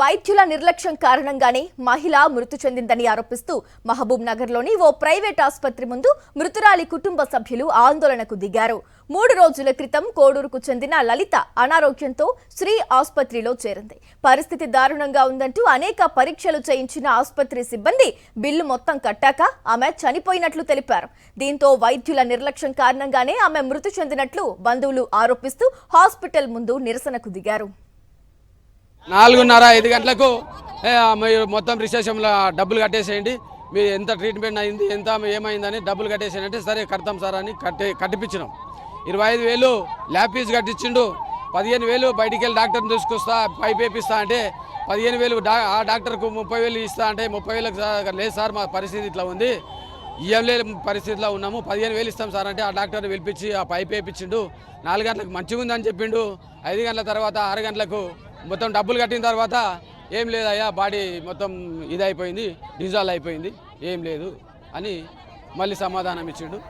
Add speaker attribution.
Speaker 1: వైద్యుల నిర్లక్ష్యం కారణంగానే మహిళ మృతి చెందిందని ఆరోపిస్తూ మహబూబ్ నగర్లోని ఓ ప్రైవేట్ ఆసుపత్రి ముందు మృతురాలి కుటుంబ సభ్యులు ఆందోళనకు దిగారు. 3 రోజుల క్రితం కోడూరుకు చెందిన లలిత అనారోగ్యంతో శ్రీ ఆసుపత్రిలో చేరింది. పరిస్థితి దారుణంగా ఉందంటూ అనేక పరీక్షలు చేయించిన ఆసుపత్రి సిబ్బంది బిల్లు మొత్తం కట్టాక ఆమె చనిపోయినట్లు తెలిపారు. దీంతో వైద్యుల నిర్లక్ష్యం కారణంగానే ఆమె మృతి చెందినట్లు బంధువులు ఆరోపిస్తూ హాస్పిటల్ ముందు నిరసనకు దిగారు.
Speaker 2: 4:30-5 గంటలకు మీరు మొత్తం రిసెప్షన్లో డబ్బులు కట్టేసేయండి, మీరు ఎంత ట్రీట్మెంట్ అయింది, ఎంత ఏమైందని డబ్బులు కట్టేసేయండి అంటే సరే కడతాం సార్ అని కట్టిపించినాం. 25,000 ల్యాబ్ ఫీజు కట్టించిండు. 15,000 బయటికి వెళ్ళి డాక్టర్ని తీసుకొస్తా పైప్ వేపిస్తా అంటే 15,000 ఆ డాక్టర్కు 30,000 ఇస్తా అంటే 30,000 లేదు సార్ మా పరిస్థితి ఇట్లా ఉంది, ఇవ్వం లేదు పరిస్థితిలో ఉన్నాము, 15,000 ఇస్తాం సార్ అంటే ఆ డాక్టర్ని పిలిపించి ఆ పైప్ వేయించిండు. 4 గంటలకు మంచిగా ఉందని చెప్పిండు. 5 గంటల తర్వాత 6 గంటలకు మొత్తం డబ్బులు కట్టిన తర్వాత ఏం లేదయ్యా, బాడీ మొత్తం ఇదైపోయింది, డిజాల్వ్ అయిపోయింది, ఏం లేదు అని మళ్ళీ సమాధానం ఇచ్చిండు.